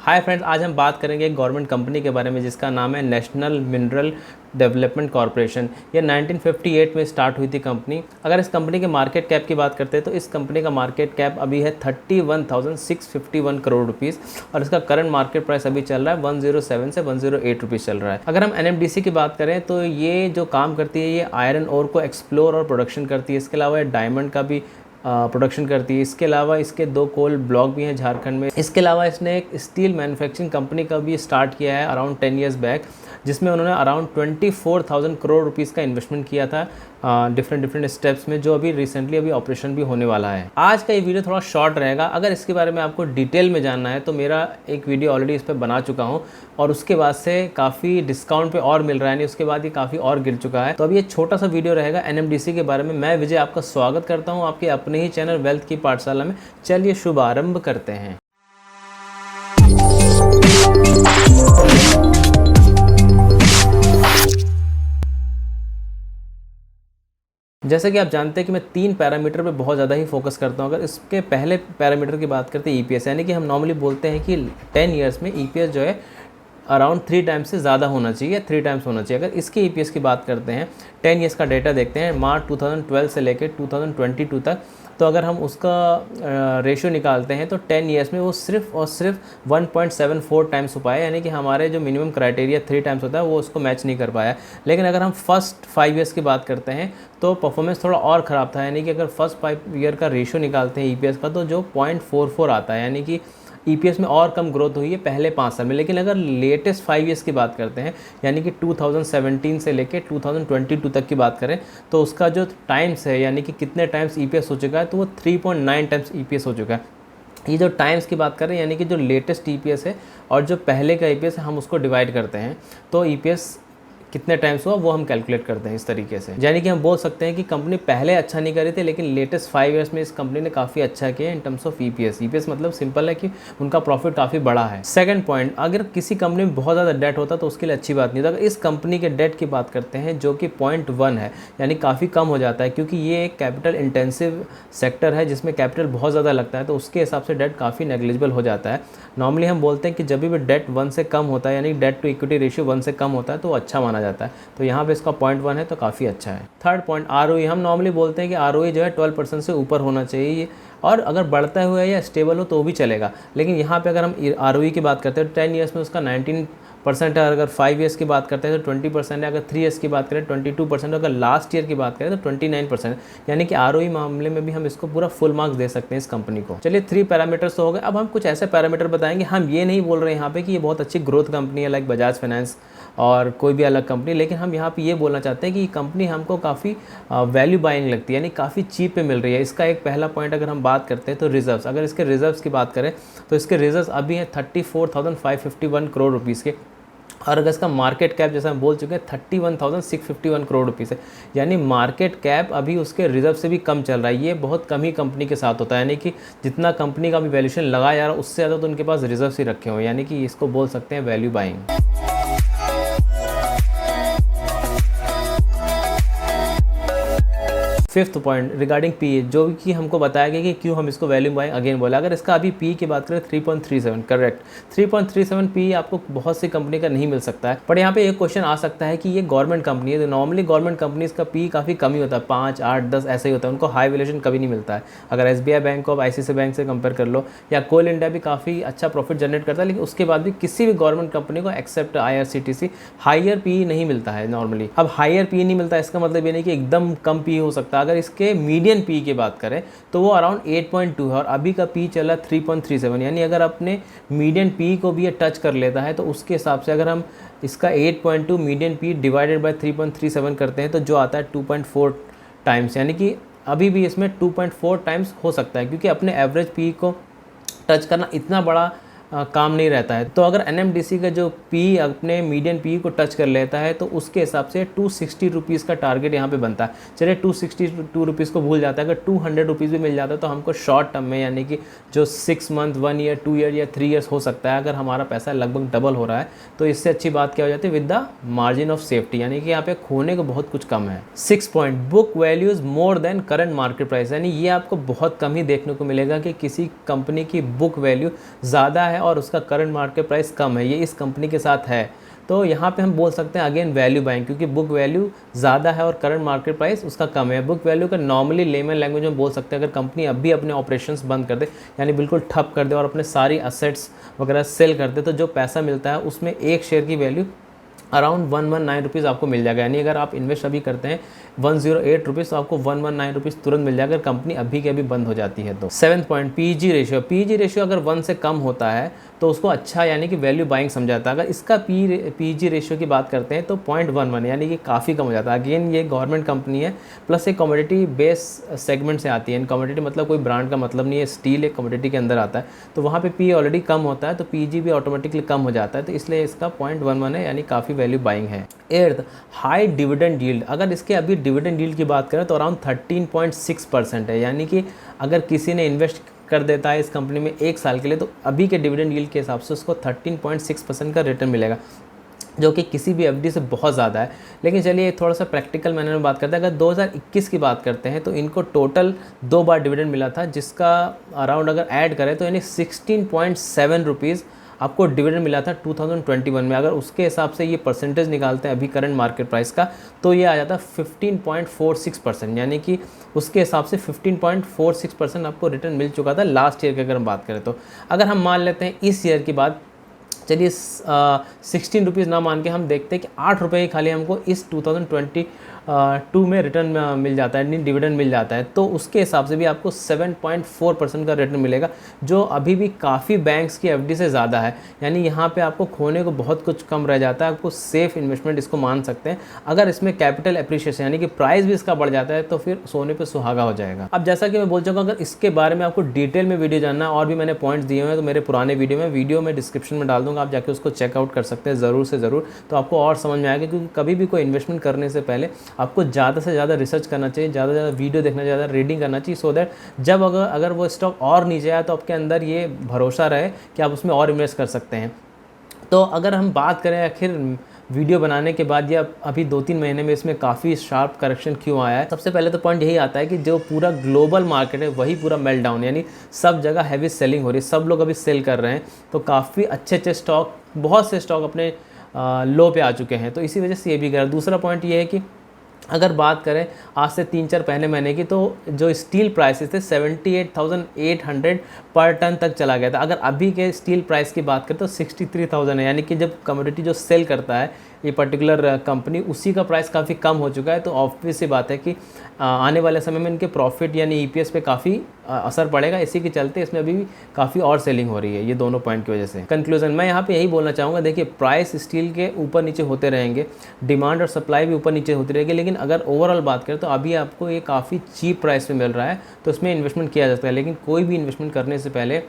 Hi friends, आज हम बात करेंगे एक गवर्नमेंट कंपनी के बारे में जिसका नाम है नेशनल मिनरल डेवलपमेंट कॉरपोरेशन। ये 1958 में स्टार्ट हुई थी कंपनी। अगर इस कंपनी के मार्केट कैप की बात करते हैं तो इस कंपनी का मार्केट कैप अभी है 31,651 करोड़ रुपीस और इसका करंट मार्केट प्राइस अभी चल रहा है 107 से 108 रुपीज़ चल रहा है। अगर हम NMDC की बात करें तो ये जो काम करती है ये आयरन ओर को एक्सप्लोर और प्रोडक्शन करती है। इसके अलावा डायमंड का भी प्रोडक्शन करती है। इसके अलावा इसके 2 कोल ब्लॉक भी हैं झारखंड में। इसके अलावा इसने एक स्टील मैन्युफैक्चरिंग कंपनी का भी स्टार्ट किया है अराउंड 10 ईयर्स बैक, जिसमें उन्होंने अराउंड 24,000 करोड़ रुपीस का इन्वेस्टमेंट किया था डिफरेंट स्टेप्स में, जो अभी रिसेंटली अभी ऑपरेशन भी होने वाला है। आज का ये वीडियो थोड़ा शॉर्ट रहेगा। अगर इसके बारे में आपको डिटेल में जानना है तो मेरा एक वीडियो ऑलरेडी इस पर बना चुका हूँ और उसके बाद से काफ़ी डिस्काउंट पे और मिल रहा है, नहीं उसके बाद ये काफ़ी और गिर चुका है। तो अभी ये छोटा सा वीडियो रहेगा NMDC के बारे में। मैं विजय आपका स्वागत करता हूँ आपके अपने ही चैनल वेल्थ की पाठशाला में। चलिए शुभारंभ करते हैं। जैसे कि आप जानते हैं कि मैं 3 पैरामीटर पे बहुत ज़्यादा ही फोकस करता हूँ। अगर इसके पहले पैरामीटर की बात करते हैं EPS, यानी कि हम नॉर्मली बोलते हैं कि 10 ईयर्स में EPS जो है अराउंड 3 टाइम्स से ज़्यादा होना चाहिए, 3 टाइम्स होना चाहिए। अगर इसके EPS की बात करते हैं, 10 ईयर्स का डेटा देखते हैं मार्च 2012 से लेकर 2022 तक, तो अगर हम उसका रेशियो निकालते हैं तो 10 ईयर्स में वो सिर्फ और सिर्फ 1.74 टाइम्स हो पाया, यानी कि हमारे जो मिनिमम क्राइटेरिया 3 टाइम्स होता है वो उसको मैच नहीं कर पाया। लेकिन अगर हम फर्स्ट 5 ईयर्स की बात करते हैं तो परफॉर्मेंस थोड़ा और ख़राब था, यानी कि अगर फर्स्ट 5 ईयर का रेशियो निकालते हैं EPS का तो जो 0.44 आता है, यानी कि EPS में और कम ग्रोथ हुई है पहले 5 साल में। लेकिन अगर लेटेस्ट 5 ईयर्स की बात करते हैं, यानी कि 2017 से लेके 2022 तक की बात करें, तो उसका जो टाइम्स है, यानी कि कितने टाइम्स EPS हो चुका है, तो वो 3.9 टाइम्स EPS हो चुका है। ये जो टाइम्स की बात करें, यानी कि जो लेटेस्ट EPS है और जो पहले का EPS है, हम उसको डिवाइड करते हैं तो EPS कितने टाइम्स हुआ वो हम कैलकुलेट करते हैं इस तरीके से। यानी कि हम बोल सकते हैं कि कंपनी पहले अच्छा नहीं करी थी, लेकिन लेटेस्ट 5 ईयर्स में इस कंपनी ने काफ़ी अच्छा किया इन टर्म्स ऑफ EPS मतलब सिंपल है कि उनका प्रॉफिट काफ़ी बड़ा है। सेकंड पॉइंट, अगर किसी कंपनी में बहुत ज़्यादा डेट होता तो उसके लिए अच्छी बात नहीं था। अगर इस कंपनी के डेट की बात करते हैं जो कि 0.1 है, यानी काफ़ी कम हो जाता है, क्योंकि ये एक कैपिटल इंटेंसिव सेक्टर है जिसमें कैपिटल बहुत ज़्यादा लगता है, तो उसके हिसाब से डेट काफ़ी नेग्लिजिबल हो जाता है। नॉर्मली हम बोलते हैं कि जब भी डेट 1 से कम होता है, यानी डेट टू इक्विटी रेशियो 1 से कम होता है, तो अच्छा माना जाता है। तो यहाँ पे इसका 0.1 है तो काफ़ी अच्छा है। Third point, ROE। हम नॉर्मली बोलते हैं कि ROE जो है 12% से ऊपर होना चाहिए, और अगर बढ़ता हुआ है या स्टेबल हो तो भी चलेगा। लेकिन यहाँ पे अगर हम ROE की बात करते हैं तो 10 ईयर्स में उसका 19% है, अगर 5 ईयर्स की बात करते हैं तो 20% है, अगर 3 ईयर्स की बात करें 22%, अगर लास्ट ईयर की बात करें तो 29%, यानी कि ROE मामले में भी हम इसको पूरा फुल मार्क्स दे सकते हैं इस कंपनी को। चलिए 3 पैरामीटर्स तो हो गए। अब हम कुछ ऐसे पैरामीटर बताएंगे। हम ये नहीं बोल रहे हैं यहाँ पे कि ये बहुत अच्छी ग्रोथ कंपनी है लाइक बजाज फाइनेंस और कोई भी अलग कंपनी, लेकिन हम यहाँ पे ये बोलना चाहते हैं कि कंपनी हमको काफ़ी वैल्यू बाइंग लगती है, यानी काफ़ी चीप पे मिल रही है। इसका एक पहला पॉइंट अगर हम बात करते हैं तो रिजर्व्स। अगर इसके रिजर्व्स की बात करें तो इसके रिजर्व्स अभी हैं 34,551 करोड़ रुपीज़ के, और अगर इसका मार्केट कैप जैसा हम बोल चुके हैं 31,651 करोड़ रुपीज़ है, यानी मार्केट कैप अभी उसके रिजर्व से भी कम चल रहा है। ये बहुत कम ही कंपनी के साथ होता है, यानी कि जितना कंपनी का भी वैल्यूएशन लगाया जा रहा है उससे ज़्यादा तो उनके पास रिजर्व ही रखे हुए हैं, यानी कि इसको बोल सकते हैं value buying. Fifth point regarding PE, जो कि हमको बताया गया कि क्यों हम इसको वैल्यू बाइंग अगेन बोला। अगर इसका अभी PE की बात करें 3.37, करेक्ट 3.37 PE आपको बहुत सी कंपनी का नहीं मिल सकता है। पर यहाँ पे एक क्वेश्चन आ सकता है कि ये गवर्नमेंट कंपनी है, तो नॉर्मली गवर्नमेंट कंपनीज का PE काफ़ी कम ही होता है, 5, 8, 10 ऐसे ही होता है, उनको हाई वैल्यूएशन कभी नहीं मिलता है। अगर SBI बैंक को ICICI बैंक से कंपेयर कर लो, या कोल इंडिया भी काफ़ी अच्छा प्रॉफिट जनरेट करता है, लेकिन उसके बाद भी किसी भी गवर्नमेंट कंपनी को एक्सेप्ट IRCTC हाइयर PE नहीं मिलता है नॉर्मली। अब हाइयर PE नहीं मिलता है इसका मतलब ये नहीं कि एकदम कम PE हो सकता है। अगर इसके मीडियन PE की बात करें तो वो अराउंड 8.2 है और अभी का PE चला 3.37, यानी अगर अपने मीडियन PE को भी ये टच कर लेता है तो उसके हिसाब से अगर हम इसका 8.2 मीडियन PE डिवाइडेड बाय 3.37 करते हैं तो जो आता है 2.4 टाइम्स, यानी कि अभी भी इसमें 2.4 टाइम्स हो सकता है, क्योंकि अपने एवरेज PE को टच करना इतना बड़ा काम नहीं रहता है। तो अगर NMDC का जो PE अपने मीडियन PE को टच कर लेता है तो उसके हिसाब से 260 रुपीज़ का टारगेट यहाँ पे बनता है। चलिए 262 रुपीज़ को भूल जाता है, अगर 200 रुपीज़ भी मिल जाता है तो हमको शॉर्ट टर्म में, यानी कि जो 6 मंथ, 1 ईयर, 2 ईयर या 3 ईयर्स हो सकता है, अगर हमारा पैसा लगभग डबल हो रहा है तो इससे अच्छी बात क्या हो जाती है, with the margin of safety, यानी कि यहाँ पे खोने को बहुत कुछ कम है। 6 point, book values more than current market price, यानी ये आपको बहुत कम ही देखने को मिलेगा कि किसी कंपनी की बुक वैल्यू ज़्यादा है है और उसका करंट मार्केट प्राइस कम है, ये इस कंपनी के साथ है, तो यहाँ पे हम बोल सकते हैं अगेन वैल्यू बाइंग, क्योंकि बुक वैल्यू ज़्यादा है और करंट मार्केट प्राइस उसका कम है। बुक वैल्यू का नॉर्मली लेमन लैंग्वेज में बोल सकते हैं अगर कंपनी अभी अपने ऑपरेशंस बंद कर दे, यानी बिल्कुल ठप कर दे और अपने सारी असेट्स वगैरह सेल कर दे, तो जो पैसा मिलता है उसमें एक शेयर की वैल्यू अराउंड 119 रुपीज़ आपको मिल जाएगा। यानी अगर आप इन्वेस्ट अभी करते हैं 108 रुपीज़, तो आपको 119 रुपीज़ तुरंत मिल जाएगा अगर कंपनी अभी के अभी बंद हो जाती है तो। 7th point, PG ratio. PG ratio अगर 1 से कम होता है तो उसको अच्छा यानी कि वैल्यू बाइंग समझाता है। अगर इसका पीजी रेशियो की बात करते हैं तो 0.11 यानी कि काफ़ी कम हो जाता है। अगेन ये गवर्नमेंट कंपनी है, प्लस एक कमोडिटी बेस सेगमेंट से आती है। कमोडिटी मतलब कोई ब्रांड का मतलब नहीं है, स्टील एक कमोडिटी के अंदर आता है, तो वहाँ पे पी ऑलरेडी कम होता है, तो पीजी भी ऑटोमेटिकली कम हो जाता है, तो इसलिए इसका 0.11 है, यानी काफ़ी वैल्यू बाइंग है। 8th, high dividend yield. अगर इसके अभी डिविडेंड यील्ड की बात करें तो अराउंड 13.6% है, यानी कि अगर किसी ने इन्वेस्ट कर देता है इस कंपनी में 1 साल के लिए, तो अभी के डिविडेंड यील्ड के हिसाब से उसको 13.6% का रिटर्न मिलेगा, जो कि किसी भी एफडी से बहुत ज़्यादा है। लेकिन चलिए थोड़ा सा प्रैक्टिकल मैनर में बात करते हैं। अगर 2021 की बात करते हैं तो इनको टोटल 2 बार डिविडेंड मिला था, जिसका अराउंड अगर ऐड करें तो यानी 16.7 रुपीज़ आपको डिविडेंड मिला था 2021 में। अगर उसके हिसाब से ये परसेंटेज निकालते हैं अभी करंट मार्केट प्राइस का, तो ये आ जाता है 15.46%, यानी कि उसके हिसाब से 15.46% आपको रिटर्न मिल चुका था लास्ट ईयर की अगर हम बात करें तो। अगर हम मान लेते हैं इस ईयर की बात, चलिए 16 रुपीज़ ना मान के हम देखते हैं कि 8 रुपये ही खाली हमको इस 2022 में रिटर्न मिल जाता है, डिविडेंड मिल जाता है, तो उसके हिसाब से भी आपको 7.4% का रिटर्न मिलेगा, जो अभी भी काफ़ी बैंक्स की एफडी से ज़्यादा है। यानी यहाँ पे आपको खोने को बहुत कुछ कम रह जाता है, आपको सेफ़ इन्वेस्टमेंट इसको मान सकते हैं। अगर इसमें कैपिटल एप्रिशिएशन यानी कि प्राइस भी इसका बढ़ जाता है तो फिर सोने पे सुहागा हो जाएगा। अब जैसा कि मैं बोल चुका हूँ, अगर इसके बारे में आपको डिटेल में वीडियो जानना है और भी मैंने पॉइंट्स दिए हुए हैं तो मेरे पुराने वीडियो में डिस्क्रिप्शन में डाल दूँगा, आप जाके उसको चेकआउट कर सकते हैं ज़रूर से ज़रूर, तो आपको और समझ में आएगा। क्योंकि कभी भी कोई इन्वेस्टमेंट करने से पहले आपको ज़्यादा से ज़्यादा रिसर्च करना चाहिए, ज़्यादा से ज़्यादा वीडियो देखना, ज़्यादा रीडिंग करना चाहिए, सो दैट जब अगर वो स्टॉक और नीचे आए तो आपके अंदर ये भरोसा रहे कि आप उसमें और इन्वेस्ट कर सकते हैं। तो अगर हम बात करें आखिर वीडियो बनाने के बाद या अभी 2-3 महीने में इसमें काफ़ी शार्प करेक्शन क्यों आया है, सबसे पहले तो पॉइंट यही आता है कि जो पूरा ग्लोबल मार्केट है वही पूरा मेल्ट डाउन, यानी सब जगह हैवी सेलिंग हो रही है, सब लोग अभी सेल कर रहे हैं, तो काफ़ी अच्छे स्टॉक, बहुत से स्टॉक अपने लो पे आ चुके हैं, तो इसी वजह से ये भी कर। दूसरा पॉइंट ये है कि अगर बात करें आज से 3-4 पहले महीने की, तो जो स्टील प्राइसेस थे 78,800 पर टन तक चला गया था। अगर अभी के स्टील प्राइस की बात करें तो 63,000 है, यानी कि जब कमोडिटी जो सेल करता है ये पर्टिकुलर कंपनी, उसी का प्राइस काफ़ी कम हो चुका है, तो ऑब्वियस सी बात है कि आने वाले समय में इनके प्रॉफिट यानी ईपीएस पे काफ़ी असर पड़ेगा। इसी के चलते इसमें अभी भी काफ़ी और सेलिंग हो रही है, ये दोनों पॉइंट की वजह से। कंक्लूजन मैं यहाँ पे यही बोलना चाहूँगा, देखिए प्राइस स्टील के ऊपर नीचे होते रहेंगे, डिमांड और सप्लाई भी ऊपर नीचे होती रहेगी, लेकिन अगर ओवरऑल बात करें तो अभी आपको ये काफ़ी चीप प्राइस में मिल रहा है, तो इसमें इन्वेस्टमेंट किया जा सकता है। लेकिन कोई भी इन्वेस्टमेंट करने से पहले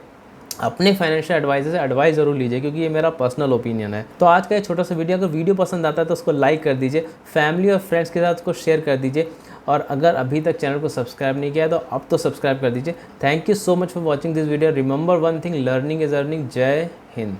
अपने फाइनेंशियल एडवाइजर से एडवाइस ज़रूर लीजिए, क्योंकि ये मेरा पर्सनल ओपिनियन है। तो आज का ये छोटा सा वीडियो, अगर वीडियो पसंद आता है तो उसको लाइक कर दीजिए, फैमिली और फ्रेंड्स के साथ उसको शेयर कर दीजिए, और अगर अभी तक चैनल को सब्सक्राइब नहीं किया है तो अब तो सब्सक्राइब कर दीजिए। Thank you so much for watching this video. Remember one thing, learning is earning. जय हिंद।